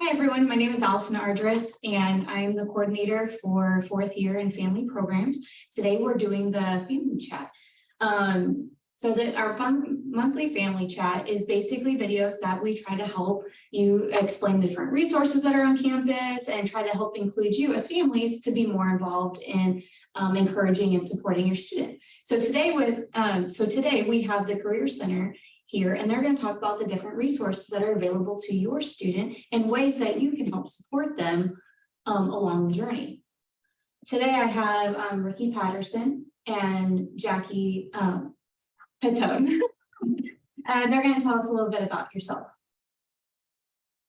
Hi, everyone. My name is Allison Ardress, and I'm the coordinator for fourth year and family programs. Today, we're doing the family chat. Our monthly family chat is basically videos that we try to help you explain the different resources that are on campus and try to help include you as families to be more involved in encouraging and supporting your student. So today we have the Career Center here, and they're going to talk about the different resources that are available to your student and ways that you can help support them along the journey. Today I have Ricky Patterson and Jackie Petone, and they're going to tell us a little bit about yourself.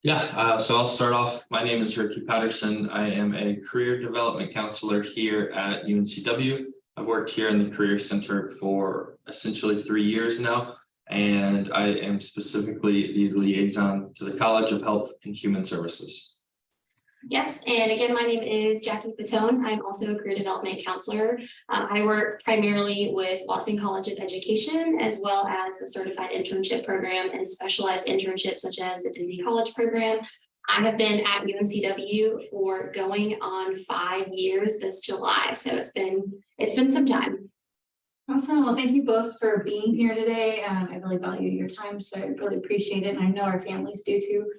Yeah, so I'll start off. My name is Ricky Patterson. I am a career development counselor here at UNCW. I've worked here in the Career Center for essentially 3 years now, and I am specifically the liaison to the College of Health and Human Services. Yes, and again, my name is Jackie Petone. I'm also a career development counselor. I work primarily with Watson College of Education, as well as the certified internship program and specialized internships such as the Disney College program. I have been at UNCW for going on 5 years this July, so it's been some time. Awesome. Well, thank you both for being here today. I really value your time, so I really appreciate it, and I know our families do too.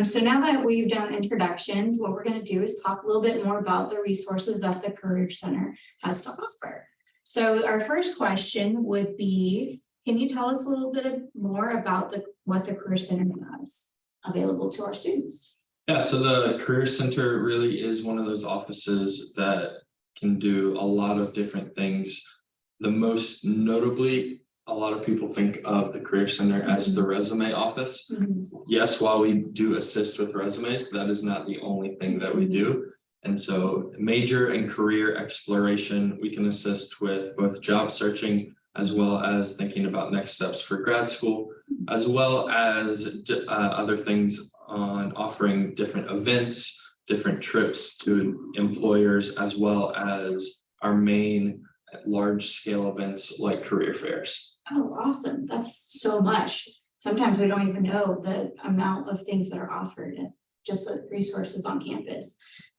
So now that we've done introductions, what we're going to do is talk a little bit more about the resources that the Career Center has to offer. So our first question would be, can you tell us a little bit more about what the Career Center has available to our students? Yeah, so the Career Center really is one of those offices that can do a lot of different things. The most notably, a lot of people think of the Career Center as the resume office. Yes, while we do assist with resumes, that is not the only thing that we do. And so major and career exploration, we can assist with both job searching as well as thinking about next steps for grad school, as well as other things on offering different events, different trips to employers, as well as our main large scale events like career fairs. Oh, awesome. That's so much. Sometimes we don't even know the amount of things that are offered, just the resources on campus.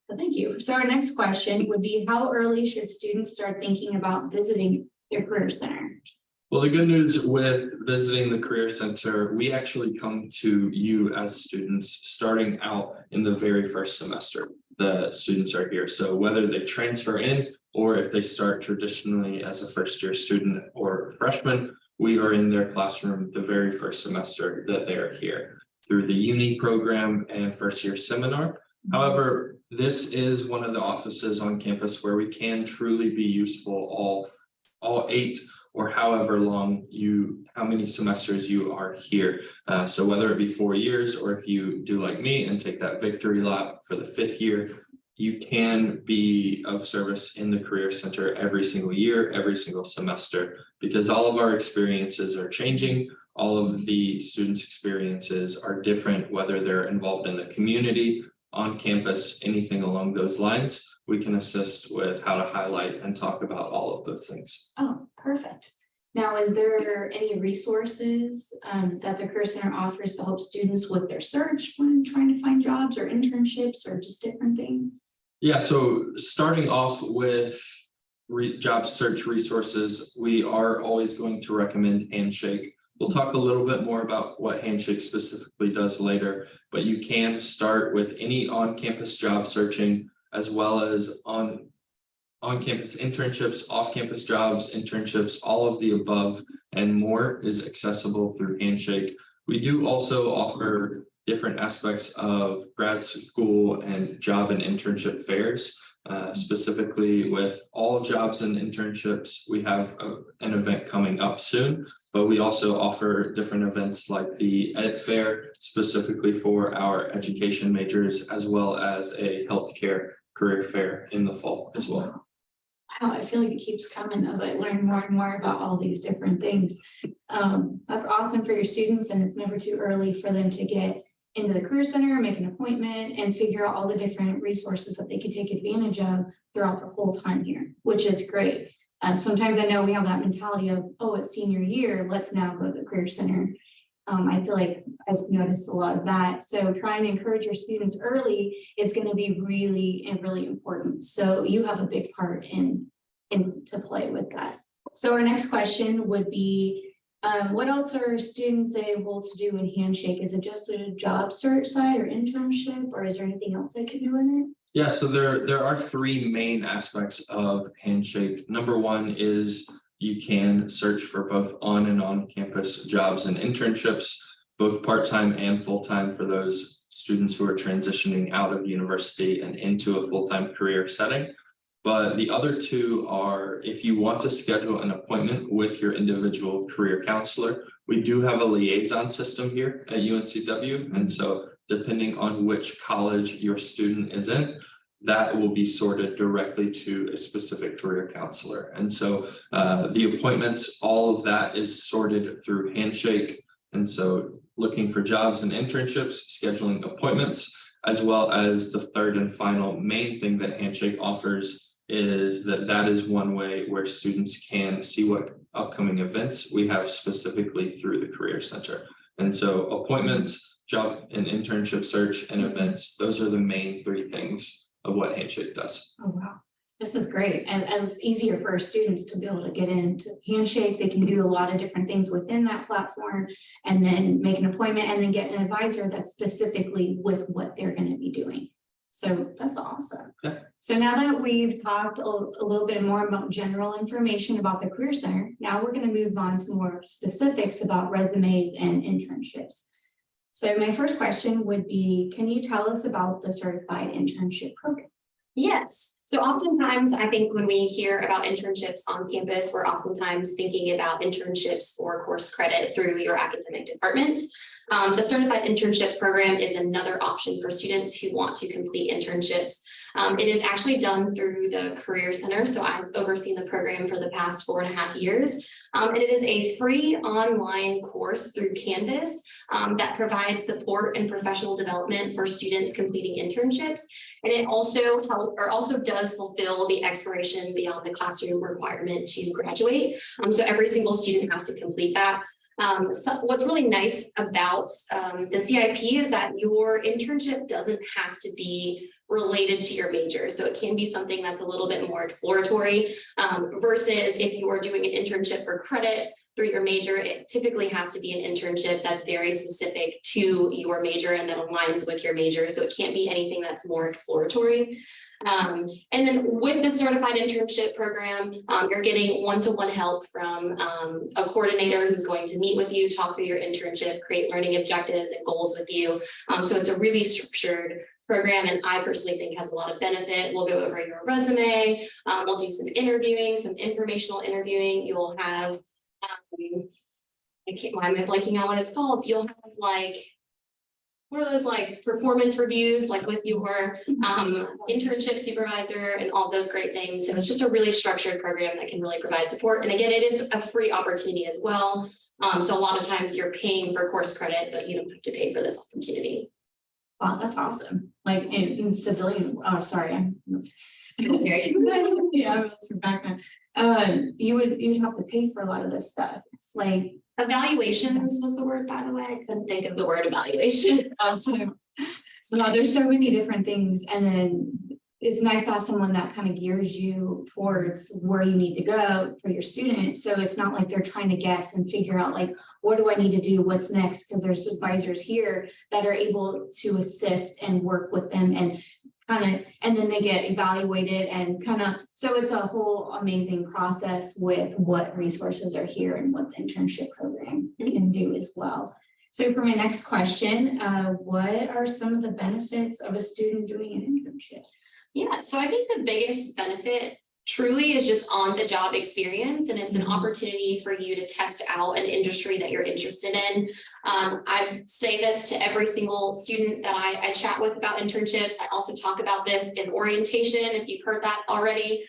So thank you. So our next question would be, how early should students start thinking about visiting their Career Center? Well, the good news with visiting the Career Center, we actually come to you as students starting out in the very first semester. The students are here. So whether they transfer in or if they start traditionally as a first-year student or freshman, we are in their classroom the very first semester that they are here through the uni program and first-year seminar. However, this is one of the offices on campus where we can truly be useful all 8 or however long how many semesters you are here. So whether it be 4 years, or if you do like me and take that victory lap for the 5th year, you can be of service in the Career Center every single year, every single semester, because all of our experiences are changing. All of the students' experiences are different, whether they're involved in the community, on campus, anything along those lines. We can assist with how to highlight and talk about all of those things. Oh, perfect. Now, is there any resources that the Career Center offers to help students with their search when trying to find jobs or internships or just different things? Yeah, so starting off with job search resources, we are always going to recommend Handshake. We'll talk a little bit more about what Handshake specifically does later, but you can start with any on-campus job searching, as well as on-campus internships, off-campus jobs, internships, all of the above and more is accessible through Handshake. We do also offer different aspects of grad school and job and internship fairs. Specifically with all jobs and internships, we have an event coming up soon, but we also offer different events like the Ed Fair, specifically for our education majors, as well as a healthcare career fair in the fall as well. Wow, I feel like it keeps coming as I learn more and more about all these different things. That's awesome for your students, and it's never too early for them to get into the Career Center, make an appointment, and figure out all the different resources that they could take advantage of throughout their whole time here, which is great. Sometimes I know we have that mentality of, oh, it's senior year, let's now go to the Career Center. I feel like I've noticed a lot of that. So trying to encourage your students early is going to be really important. So you have a big part in to play with that. So our next question would be, what else are students able to do in Handshake? Is it just a job search site or internship, or is there anything else they can do in it? Yeah, so there are three main aspects of Handshake. Number one is you can search for both on and on-campus jobs and internships, both part-time and full-time for those students who are transitioning out of university and into a full-time career setting. But the other two are, if you want to schedule an appointment with your individual career counselor, we do have a liaison system here at UNCW. And so depending on which college your student is in, that will be sorted directly to a specific career counselor. And so the appointments, all of that is sorted through Handshake. And so looking for jobs and internships, scheduling appointments, as well as the third and final main thing that Handshake offers is that is one way where students can see what upcoming events we have specifically through the Career Center. And so appointments, job and internship search, and events, those are the main three things of what Handshake does. Oh, wow. This is great. And it's easier for our students to be able to get into Handshake. They can do a lot of different things within that platform and then make an appointment and then get an advisor that's specifically with what they're going to be doing. So that's awesome. Yeah. So now that we've talked a little bit more about general information about the Career Center, now we're going to move on to more specifics about resumes and internships. So my first question would be, can you tell us about the certified internship program? Yes. So oftentimes, I think when we hear about internships on campus, we're oftentimes thinking about internships for course credit through your academic departments. The certified internship program is another option for students who want to complete internships. It is actually done through the Career Center. So I've overseen the program for the past 4.5 years. And it is a free online course through Canvas that provides support and professional development for students completing internships. And it also does fulfill the expiration beyond the classroom requirement to graduate. So every single student has to complete that. So what's really nice about the CIP is that your internship doesn't have to be related to your major. So it can be something that's a little bit more exploratory versus if you are doing an internship for credit through your major, it typically has to be an internship that's very specific to your major and that aligns with your major. So it can't be anything that's more exploratory. And then with the certified internship program, you're getting one-to-one help from a coordinator who's going to meet with you, talk through your internship, create learning objectives and goals with you. So it's a really structured program, and I personally think has a lot of benefit. We'll go over your resume, we'll do some interviewing, some informational interviewing. You'll have, why am I blanking on what it's called? You'll have like, what are those like performance reviews, like with your internship supervisor and all those great things. So it's just a really structured program that can really provide support. And again, it is a free opportunity as well. So a lot of times you're paying for course credit, but you don't have to pay for this opportunity. Wow, that's awesome. Like in civilian, oh, sorry, I'm yeah, background. You'd have to pay for a lot of this stuff. It's like Evaluations was the word, by the way. I couldn't think of the word evaluation. awesome. So there's so many different things, and then it's nice to have someone that kind of gears you towards where you need to go for your student. So it's not like they're trying to guess and figure out like, what do I need to do? What's next? Because there's advisors here that are able to assist and work with them and and then they get evaluated and so it's a whole amazing process with what resources are here and what the internship program can do as well. So for my next question, what are some of the benefits of a student doing an internship? Yeah, so I think the biggest benefit truly is just on the job experience, and it's an opportunity for you to test out an industry that you're interested in. I say this to every single student that I chat with about internships. I also talk about this in orientation, if you've heard that already.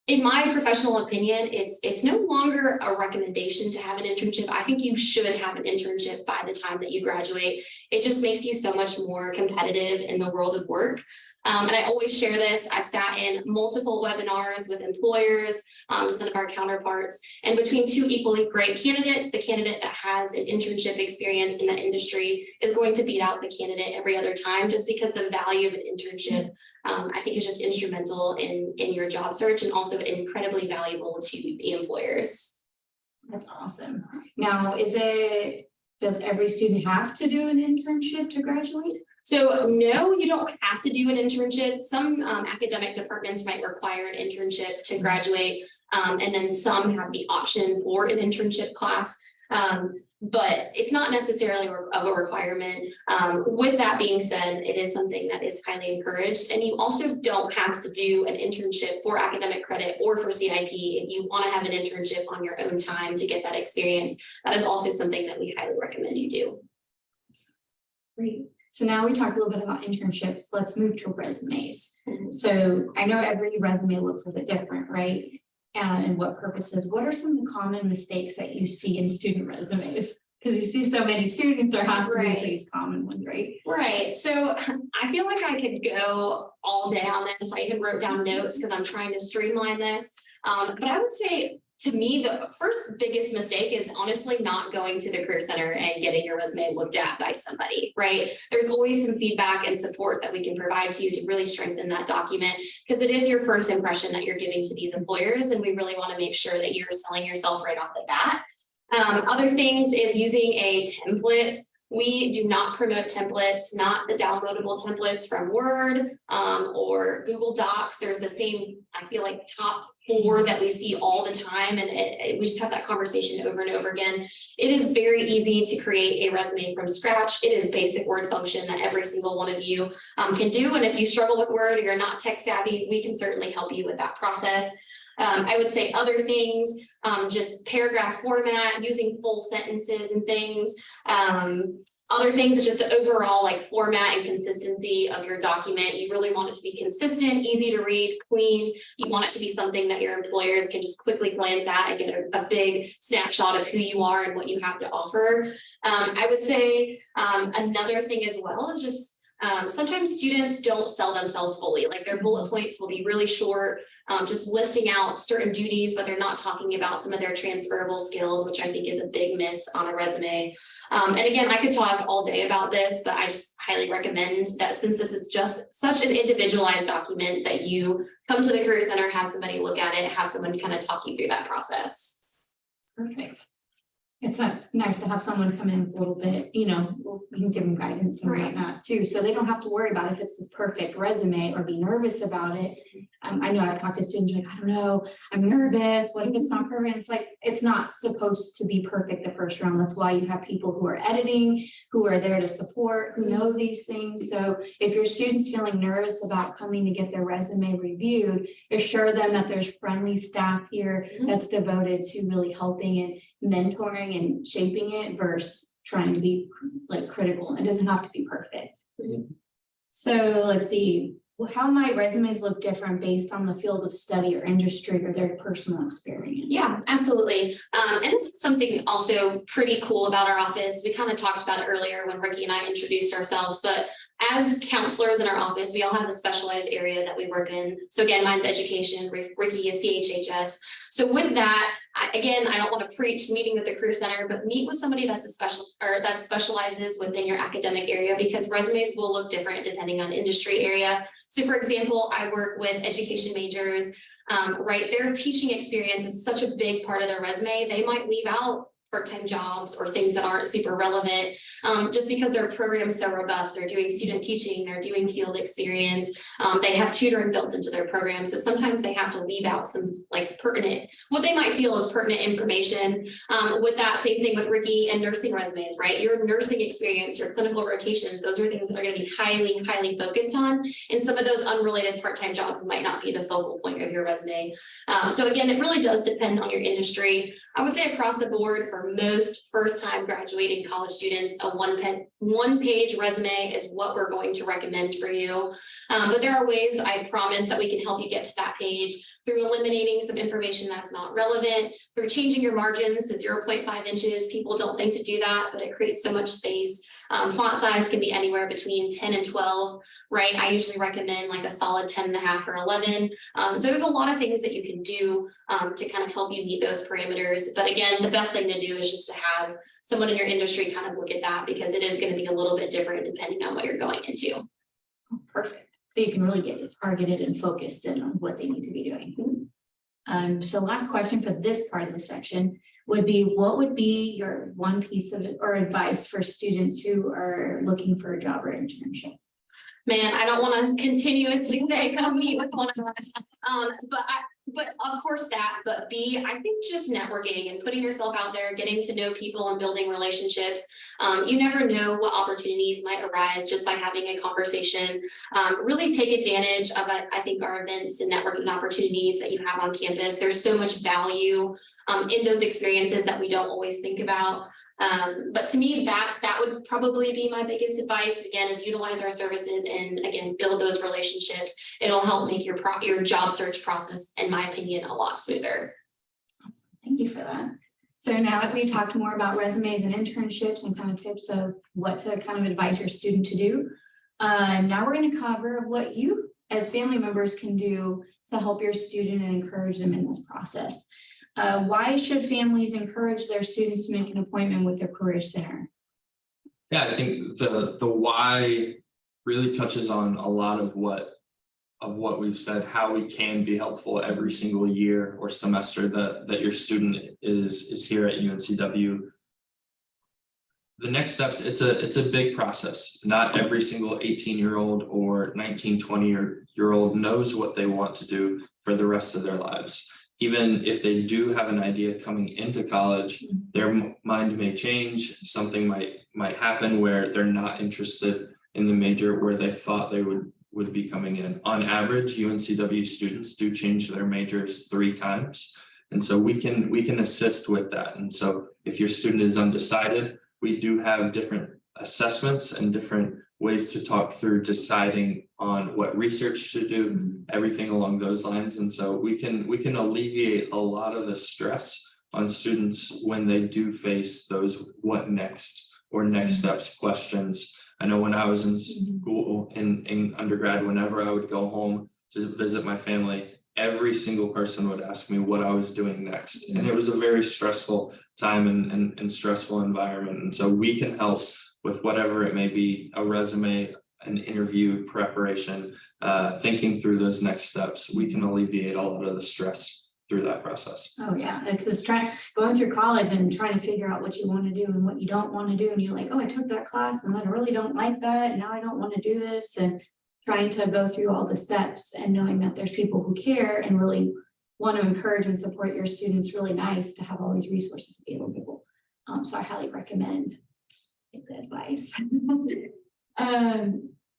In my professional opinion, it's no longer a recommendation to have an internship. I think you should have an internship by the time that you graduate. It just makes you so much more competitive in the world of work. And I always share this. I've sat in multiple webinars with employers, some of our counterparts, and between two equally great candidates, the candidate that has an internship experience in that industry is going to beat out the candidate every other time, just because the value of an internship, I think, is just instrumental in your job search, and also incredibly valuable to the employers. That's awesome. Now, does every student have to do an internship to graduate? So no, you don't have to do an internship. Some academic departments might require an internship to graduate, and then some have the option for an internship class. But it's not necessarily of a requirement. With that being said, it is something that is highly encouraged, and you also don't have to do an internship for academic credit or for CIP. If you want to have an internship on your own time to get that experience, that is also something that we highly recommend you do. Great. So now we talked a little bit about internships. Let's move to resumes. So I know every resume looks a bit different, right? And what purposes? What are some of the common mistakes that you see in student resumes? Because you see so many students, there has to be these common ones, right? Right. So I feel like I could go all day on this. I even wrote down notes because I'm trying to streamline this. But I would say, to me, the first biggest mistake is honestly not going to the Career Center and getting your resume looked at by somebody, right? There's always some feedback and support that we can provide to you to really strengthen that document, because it is your first impression that you're giving to these employers, and we really want to make sure that you're selling yourself right off the bat. Other things is using a template. We do not promote templates, not the downloadable templates from Word or Google Docs. There's the same, I feel like, top 4 that we see all the time, and we just have that conversation over and over again. It is very easy to create a resume from scratch. It is basic word function that every single one of you can do, and if you struggle with Word or you're not tech savvy, we can certainly help you with that process. I would say other things, just paragraph format, using full sentences and things. Other things, just the overall like format and consistency of your document. You really want it to be consistent, easy to read, clean. You want it to be something that your employers can just quickly glance at and get a big snapshot of who you are and what you have to offer. I would say another thing as well is just sometimes students don't sell themselves fully. Like their bullet points will be really short, just listing out certain duties, but they're not talking about some of their transferable skills, which I think is a big miss on a resume. And again, I could talk all day about this, but I just highly recommend that, since this is just such an individualized document, that you come to the Career Center, have somebody look at it, have someone kind of talk you through that process. Perfect. It's nice to have someone come in with a little bit, you know, we can give them guidance and whatnot too, so they don't have to worry about if it's this perfect resume or be nervous about it. I know I've talked to students like, I don't know, I'm nervous. What if it's not perfect? It's like, it's not supposed to be perfect the first round. That's why you have people who are editing, who are there to support, who know these things. So if your student's feeling nervous about coming to get their resume reviewed, assure them that there's friendly staff here that's devoted to really helping and mentoring and shaping it versus trying to be like critical. It doesn't have to be perfect. So let's see, how might resumes look different based on the field of study or industry or their personal experience? Yeah, absolutely. And this is something also pretty cool about our office. We kind of talked about it earlier when Ricky and I introduced ourselves, but as counselors in our office, we all have a specialized area that we work in. So again, mine's education, Ricky is CHHS. So with that, I don't want to preach meeting with the Career Center, but meet with somebody that's that specializes within your academic area, because resumes will look different depending on industry area. So for example, I work with education majors, right? Their teaching experience is such a big part of their resume. They might leave out part-time jobs or things that aren't super relevant, just because their program is so robust. They're doing student teaching, they're doing field experience, they have tutoring built into their program. So sometimes they have to leave out some like pertinent, what they might feel is pertinent information. With that, same thing with Ricky and nursing resumes, right? Your nursing experience, your clinical rotations, those are things that are going to be highly, highly focused on. And some of those unrelated part-time jobs might not be the focal point of your resume. So again, it really does depend on your industry. I would say across the board, for most first-time graduating college students, a one-page resume is what we're going to recommend for you. But there are ways, I promise, that we can help you get to that page. through eliminating some information that's not relevant, through changing your margins to 0.5 inches. People don't think to do that, but it creates so much space. Font size can be anywhere between 10 and 12, right? I usually recommend like a solid 10.5 or 11. So there's a lot of things that you can do to kind of help you meet those parameters. But again, the best thing to do is just to have someone in your industry kind of look at that, because it is going to be a little bit different depending on what you're going into. Perfect. So you can really get it targeted and focused in on what they need to be doing. So last question for this part of the section would be, what would be your one piece of or advice for students who are looking for a job or internship? Man, I don't want to continuously say come meet with one of us. But of course that, but B, I think just networking and putting yourself out there, getting to know people and building relationships. You never know what opportunities might arise just by having a conversation. Really take advantage of, I think, our events and networking opportunities that you have on campus. There's so much value in those experiences that we don't always think about. But to me, that would probably be my biggest advice, again, is utilize our services and again, build those relationships. It'll help make your job search process, in my opinion, a lot smoother. Awesome. Thank you for that. So now that we talked more about resumes and internships and kind of tips of what to kind of advise your student to do, now we're going to cover what you as family members can do to help your student and encourage them in this process. Why should families encourage their students to make an appointment with their career center? Yeah, I think the why really touches on a lot of what we've said, how we can be helpful every single year or semester that your student is here at UNCW. The next steps, it's a big process. Not every single 18-year-old or 19, 20-year-old knows what they want to do for the rest of their lives. Even if they do have an idea coming into college, their mind may change. Something might happen where they're not interested in the major where they thought they would be coming in. On average, UNCW students do change their majors 3 times. And so we can assist with that. And so if your student is undecided, we do have different assessments and different ways to talk through deciding on what research to do, everything along those lines. And so we can alleviate a lot of the stress on students when they do face those what next or next steps questions. I know when I was in school in undergrad, whenever I would go home to visit my family, every single person would ask me what I was doing next. And it was a very stressful time and stressful environment. And so we can help with whatever it may be, a resume, an interview preparation, thinking through those next steps. We can alleviate a lot of the stress through that process. Oh yeah, because going through college and trying to figure out what you want to do and what you don't want to do, and you're like, oh, I took that class and I really don't like that, and now I don't want to do this, and trying to go through all the steps and knowing that there's people who care and really want to encourage and support your students. Really nice to have all these resources available. So I highly recommend the advice.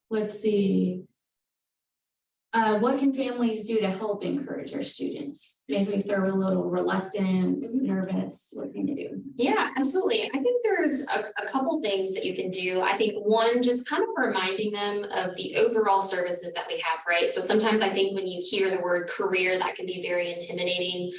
Let's see. What can families do to help encourage their students? Maybe if they're a little reluctant, nervous, what can they do? Yeah, absolutely. I think there's a couple things that you can do. I think one, just kind of reminding them of the overall services that we have, right? So sometimes I think when you hear the word career, that can be very intimidating.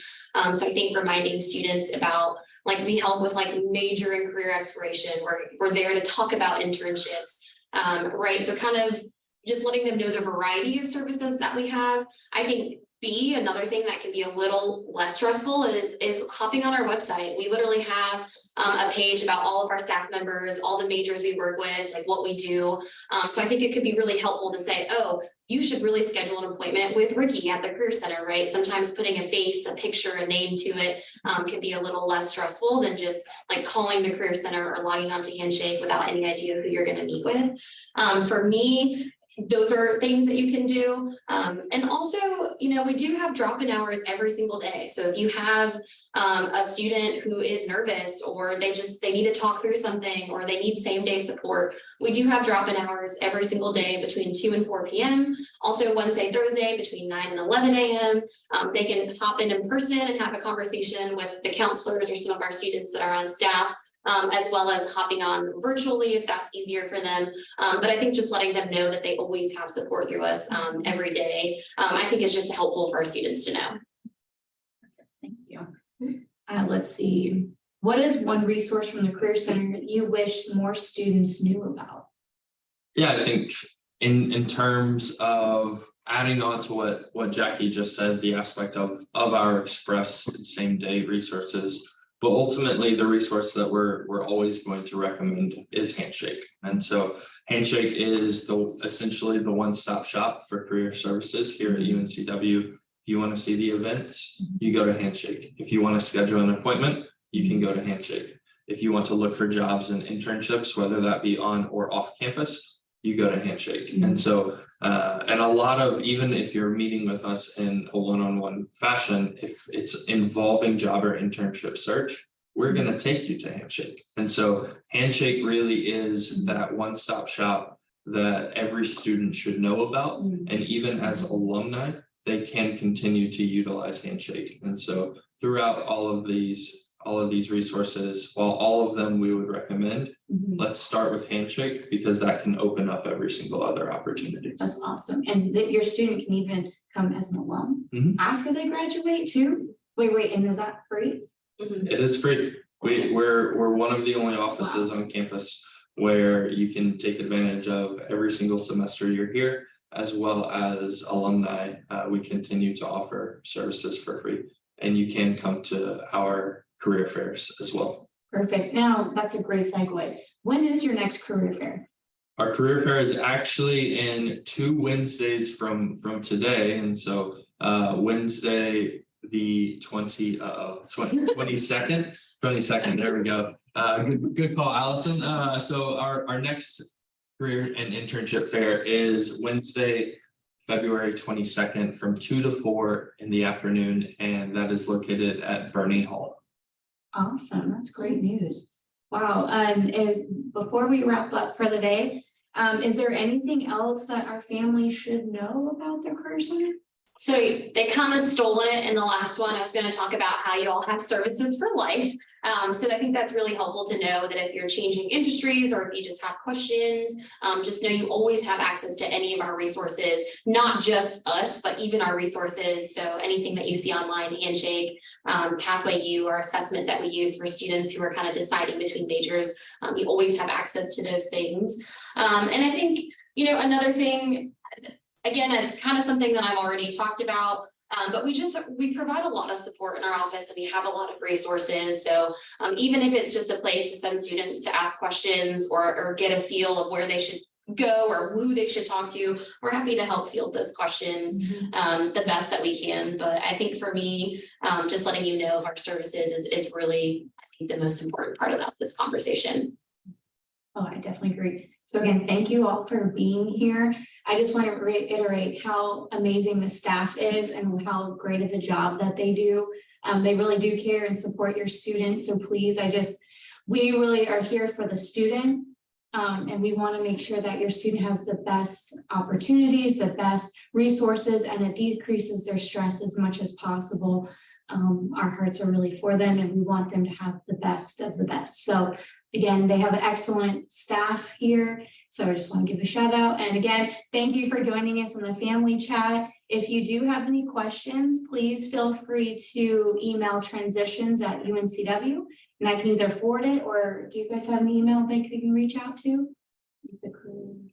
So I think reminding students about, like, we help with like major and career exploration. We're there to talk about internships, right? So kind of just letting them know the variety of services that we have. I think B, another thing that can be a little less stressful is hopping on our website. We literally have a page about all of our staff members, all the majors we work with, like what we do. So I think it could be really helpful to say, oh, you should really schedule an appointment with Ricky at the Career Center, right? Sometimes putting a face, a picture, a name to it can be a little less stressful than just like calling the Career Center or logging on to Handshake without any idea who you're going to meet with. For me, those are things that you can do. And also, you know, we do have drop-in hours every single day. So if you have a student who is nervous, or they need to talk through something, or they need same-day support, we do have drop-in hours every single day between 2 and 4 p.m. Also Wednesday, Thursday between 9 and 11 a.m. They can hop in person and have a conversation with the counselors or some of our students that are on staff. as well as hopping on virtually if that's easier for them. But I think just letting them know that they always have support through us every day, I think is just helpful for our students to know. Thank you. Let's see. What is one resource from the Career Center that you wish more students knew about? Yeah, I think in terms of adding on to what Jackie just said, the aspect of our express same day resources, but ultimately the resource that we're always going to recommend is Handshake. And so Handshake is essentially the one-stop shop for career services here at UNCW. If you want to see the events, you go to Handshake. If you want to schedule an appointment, you can go to Handshake. If you want to look for jobs and internships, whether that be on or off campus, you go to Handshake. And so, and a lot of, even if you're meeting with us in a one-on-one fashion, if it's involving job or internship search, we're going to take you to Handshake. And so Handshake really is that one-stop shop that every student should know about. And even as alumni, they can continue to utilize Handshake. And so throughout all of these resources, while all of them we would recommend, let's start with Handshake because that can open up every single other opportunity. That's awesome. And that your student can even come as an alum after they graduate too. Wait, and is that free? It is free. We're one of the only offices on campus where you can take advantage of every single semester you're here, as well as alumni. We continue to offer services for free, and you can come to our career fairs as well. Perfect. Now that's a great segue. When is your next career fair? Our career fair is actually in 2 Wednesdays from today, and so Wednesday the 22nd. There we go. Good call, Allison. So our next career and internship fair is Wednesday, February 22nd from 2 to 4 in the afternoon, and that is located at Burney Hall. Awesome. That's great news. Wow. Before we wrap up for the day, is there anything else that our family should know about the Career Center? So they kind of stole it in the last one. I was going to talk about how you all have services for life. So I think that's really helpful to know that if you're changing industries or if you just have questions, just know you always have access to any of our resources, not just us, but even our resources. So anything that you see online, Handshake, Pathway U, our assessment that we use for students who are kind of deciding between majors, you always have access to those things. And I think, another thing, again, it's kind of something that I've already talked about, but we provide a lot of support in our office and we have a lot of resources. So even if it's just a place to send students to ask questions or get a feel of where they should go or who they should talk to, we're happy to help field those questions the best that we can. But I think for me, just letting you know of our services is really, I think, the most important part about this conversation. Oh, I definitely agree. So again, thank you all for being here. I just want to reiterate how amazing the staff is and how great of a job that they do. They really do care and support your students. So please, we really are here for the student. And we want to make sure that your student has the best opportunities, the best resources, and it decreases their stress as much as possible. Our hearts are really for them and we want them to have the best of the best. So again, they have an excellent staff here. So I just want to give a shout out. And again, thank you for joining us in the family chat. If you do have any questions, please feel free to email transitions@UNCW and I can either forward it, or do you guys have an email they can reach out to?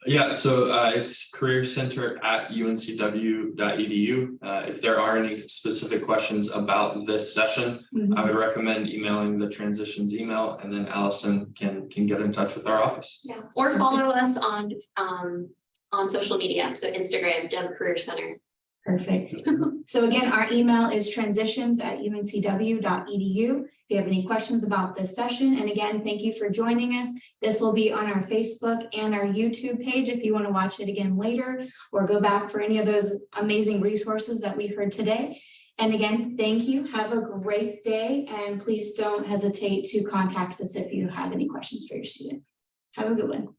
Yeah, so it's careercenter@uncw.edu. If there are any specific questions about this session, I would recommend emailing the transitions email, and then Allison can get in touch with our office. Yeah, or follow us on social media, so Instagram, Deb Career Center. Perfect. So again, our email is transitions@uncw.edu. If you have any questions about this session, and again, thank you for joining us. This will be on our Facebook and our YouTube page if you want to watch it again later or go back for any of those amazing resources that we heard today. And again, thank you. Have a great day, and please don't hesitate to contact us if you have any questions for your student. Have a good one.